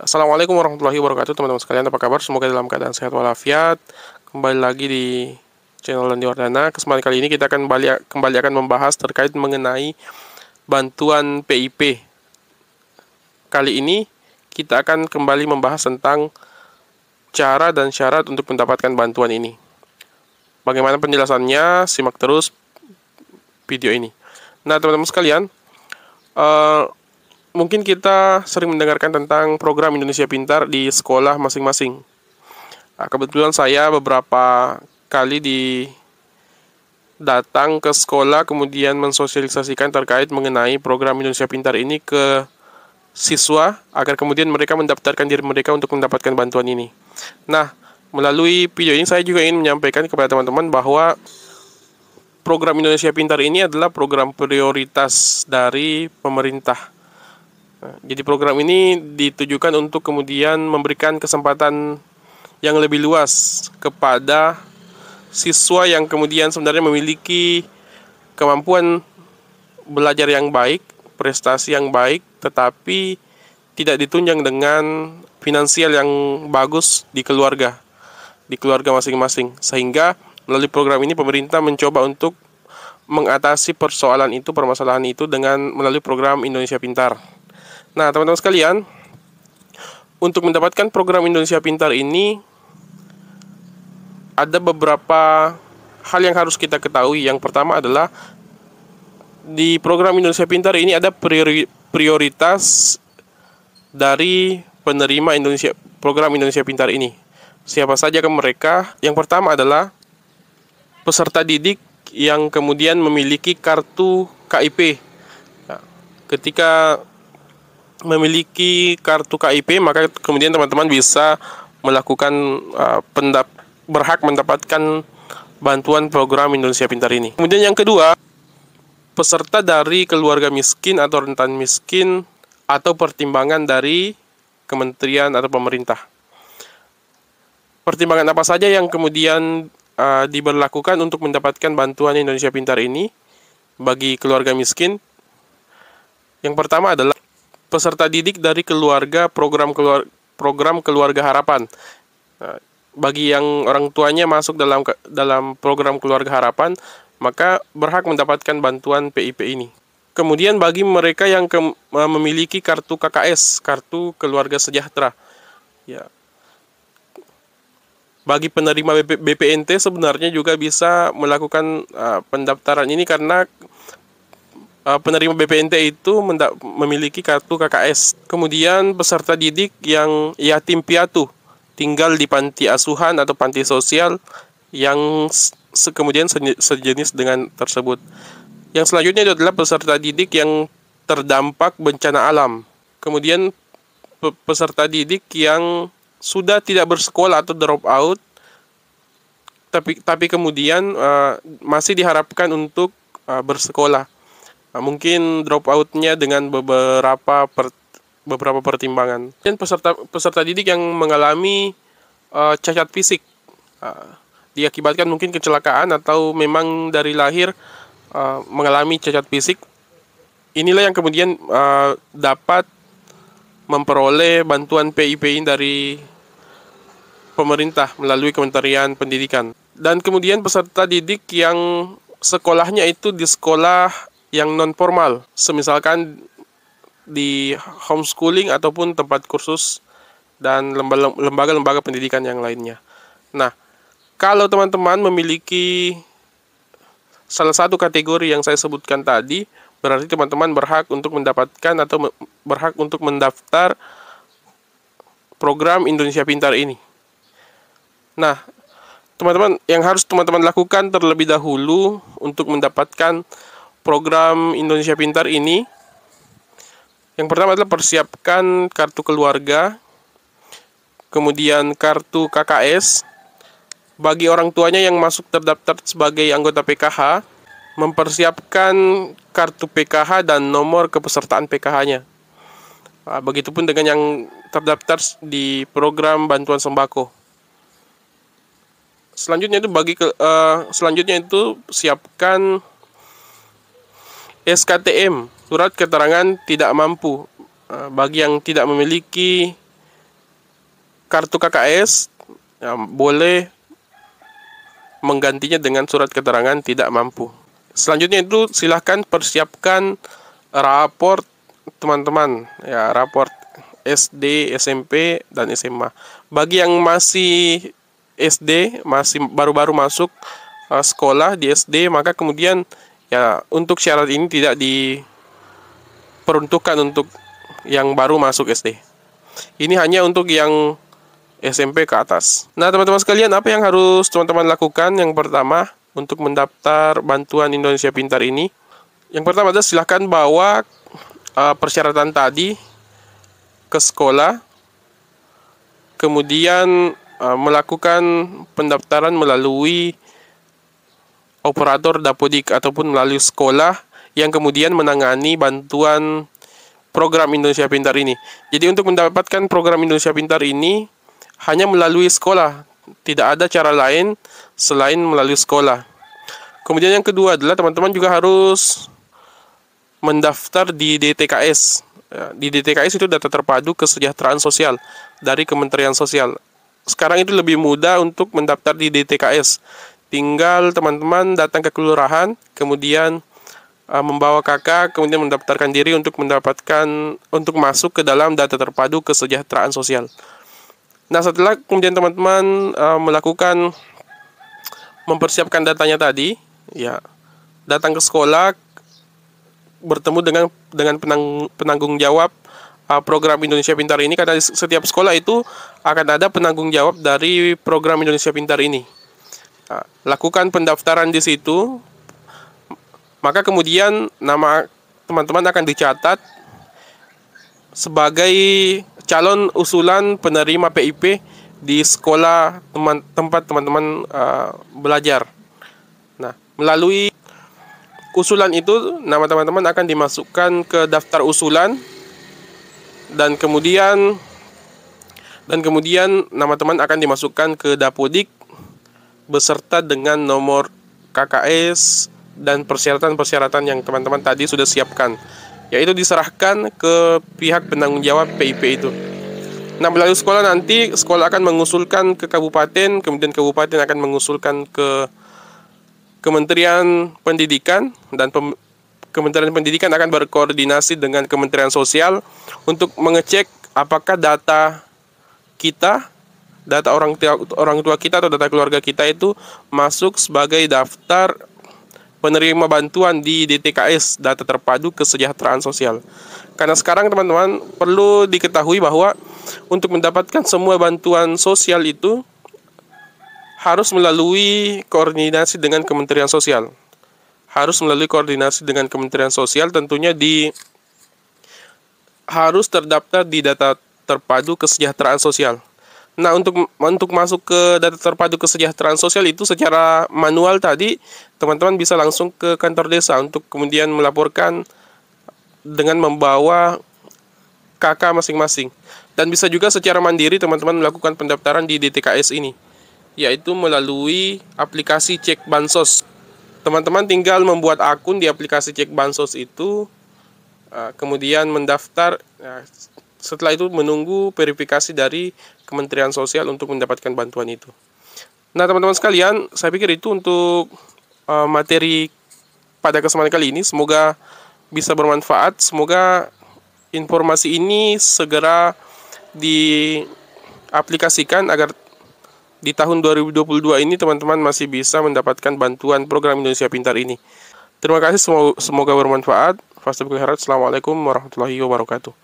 Assalamualaikum warahmatullahi wabarakatuh, teman-teman sekalian, apa kabar? Semoga dalam keadaan sehat walafiat. Kembali lagi di channel Landi Wardana. Kesempatan kali ini kita akan kembali akan membahas terkait mengenai bantuan PIP. Kali ini kita akan kembali membahas tentang cara dan syarat untuk mendapatkan bantuan ini. Bagaimana penjelasannya? Simak terus video ini. Nah, teman-teman sekalian, mungkin kita sering mendengarkan tentang program Indonesia Pintar di sekolah masing-masing. Nah, kebetulan saya beberapa kali datang ke sekolah kemudian mensosialisasikan terkait mengenai program Indonesia Pintar ini ke siswa agar kemudian mereka mendaftarkan diri mereka untuk mendapatkan bantuan ini. Nah, melalui video ini saya juga ingin menyampaikan kepada teman-teman bahwa program Indonesia Pintar ini adalah program prioritas dari pemerintah. Jadi program ini ditujukan untuk kemudian memberikan kesempatan yang lebih luas kepada siswa yang kemudian sebenarnya memiliki kemampuan belajar yang baik, prestasi yang baik, tetapi tidak ditunjang dengan finansial yang bagus di keluarga masing-masing. Sehingga melalui program ini pemerintah mencoba untuk mengatasi permasalahan itu dengan melalui program Indonesia Pintar. Nah, teman-teman sekalian, untuk mendapatkan program Indonesia Pintar ini ada beberapa hal yang harus kita ketahui. Yang pertama adalah di program Indonesia Pintar ini ada prioritas dari penerima program Indonesia Pintar ini. Siapa saja ke mereka? Yang pertama adalah peserta didik yang kemudian memiliki kartu KIP. Nah, ketika memiliki kartu KIP, maka kemudian teman-teman bisa melakukan berhak mendapatkan bantuan program Indonesia Pintar ini. Kemudian yang kedua, peserta dari keluarga miskin atau rentan miskin atau pertimbangan dari kementerian atau pemerintah. Pertimbangan apa saja yang kemudian diberlakukan untuk mendapatkan bantuan Indonesia Pintar ini bagi keluarga miskin? Yang pertama adalah peserta didik dari program keluarga harapan. Nah, bagi yang orang tuanya masuk dalam program keluarga harapan, maka berhak mendapatkan bantuan PIP ini. Kemudian bagi mereka yang memiliki kartu KKS, kartu keluarga sejahtera, ya, bagi penerima BPNT sebenarnya juga bisa melakukan pendaftaran ini karena penerima BPNT itu memiliki kartu KKS. Kemudian peserta didik yang yatim piatu, tinggal di panti asuhan atau panti sosial yang kemudian sejenis dengan tersebut. Yang selanjutnya adalah peserta didik yang terdampak bencana alam. Kemudian peserta didik yang sudah tidak bersekolah atau drop out, tapi kemudian masih diharapkan untuk bersekolah. Mungkin drop out-nya dengan beberapa pertimbangan. Dan peserta didik yang mengalami cacat fisik, diakibatkan mungkin kecelakaan atau memang dari lahir mengalami cacat fisik. Inilah yang kemudian dapat memperoleh bantuan PIP ini dari pemerintah melalui Kementerian Pendidikan. Dan kemudian peserta didik yang sekolahnya itu di sekolah yang non formal, semisalkan di homeschooling ataupun tempat kursus dan lembaga-lembaga pendidikan yang lainnya. Nah, kalau teman-teman memiliki salah satu kategori yang saya sebutkan tadi, berarti teman-teman berhak untuk mendapatkan atau berhak untuk mendaftar program Indonesia Pintar ini. Nah, teman-teman, yang harus teman-teman lakukan terlebih dahulu untuk mendapatkan program Indonesia Pintar ini, yang pertama adalah persiapkan kartu keluarga, kemudian kartu KKS. Bagi orang tuanya yang masuk terdaftar sebagai anggota PKH, mempersiapkan kartu PKH dan nomor kepesertaan PKH-nya. Begitupun dengan yang terdaftar di program bantuan sembako. Selanjutnya itu siapkan SKTM, surat keterangan tidak mampu. Bagi yang tidak memiliki kartu KKS boleh menggantinya dengan surat keterangan tidak mampu. Selanjutnya itu silahkan persiapkan raport teman-teman, ya, raport SD, SMP, dan SMA. Bagi yang masih SD, masih baru-baru masuk sekolah di SD, maka kemudian ya untuk syarat ini tidak diperuntukkan untuk yang baru masuk SD. Ini hanya untuk yang SMP ke atas. Nah, teman-teman sekalian, apa yang harus teman-teman lakukan? Yang pertama, untuk mendaftar bantuan Indonesia Pintar ini, yang pertama adalah silahkan bawa persyaratan tadi ke sekolah, kemudian melakukan pendaftaran melalui operator Dapodik ataupun melalui sekolah yang kemudian menangani bantuan program Indonesia Pintar ini. Jadi untuk mendapatkan program Indonesia Pintar ini hanya melalui sekolah, tidak ada cara lain selain melalui sekolah. Kemudian yang kedua adalah teman-teman juga harus mendaftar di DTKS. Di DTKS itu data terpadu kesejahteraan sosial dari Kementerian Sosial. Sekarang itu lebih mudah untuk mendaftar di DTKS. Tinggal teman-teman datang ke kelurahan, kemudian membawa kakak, kemudian mendaftarkan diri untuk masuk ke dalam data terpadu kesejahteraan sosial. Nah, setelah kemudian teman-teman mempersiapkan datanya tadi, ya, datang ke sekolah, bertemu dengan penanggung jawab program Indonesia Pintar ini, karena setiap sekolah itu akan ada penanggung jawab dari program Indonesia Pintar ini. Lakukan pendaftaran di situ, maka kemudian nama teman-teman akan dicatat sebagai calon usulan penerima PIP di sekolah tempat teman-teman belajar. Nah, melalui usulan itu, nama teman-teman akan dimasukkan ke daftar usulan, dan kemudian nama teman akan dimasukkan ke Dapodik beserta dengan nomor KKS dan persyaratan-persyaratan yang teman-teman tadi sudah siapkan, yaitu diserahkan ke pihak penanggung jawab PIP itu. Nah, melalui sekolah nanti, sekolah akan mengusulkan ke kabupaten, kemudian kabupaten akan mengusulkan ke Kementerian Pendidikan, dan Kementerian Pendidikan akan berkoordinasi dengan Kementerian Sosial untuk mengecek apakah data kita, data orang tua kita atau data keluarga kita itu masuk sebagai daftar penerima bantuan di DTKS, data terpadu kesejahteraan sosial. Karena sekarang teman-teman perlu diketahui bahwa untuk mendapatkan semua bantuan sosial itu harus melalui koordinasi dengan Kementerian Sosial. Harus melalui koordinasi dengan Kementerian Sosial, tentunya harus terdaftar di data terpadu kesejahteraan sosial. Nah, untuk masuk ke data terpadu kesejahteraan sosial itu secara manual tadi, teman-teman bisa langsung ke kantor desa untuk kemudian melaporkan dengan membawa KK masing-masing. Dan bisa juga secara mandiri teman-teman melakukan pendaftaran di DTKS ini, yaitu melalui aplikasi Cek Bansos. Teman-teman tinggal membuat akun di aplikasi Cek Bansos itu, kemudian mendaftar. Setelah itu menunggu verifikasi dari Kementerian Sosial untuk mendapatkan bantuan itu. Nah, teman-teman sekalian, saya pikir itu untuk materi pada kesempatan kali ini. Semoga bisa bermanfaat. Semoga informasi ini segera diaplikasikan agar di tahun 2022 ini teman-teman masih bisa mendapatkan bantuan program Indonesia Pintar ini. Terima kasih, semoga bermanfaat. Assalamualaikum warahmatullahi wabarakatuh.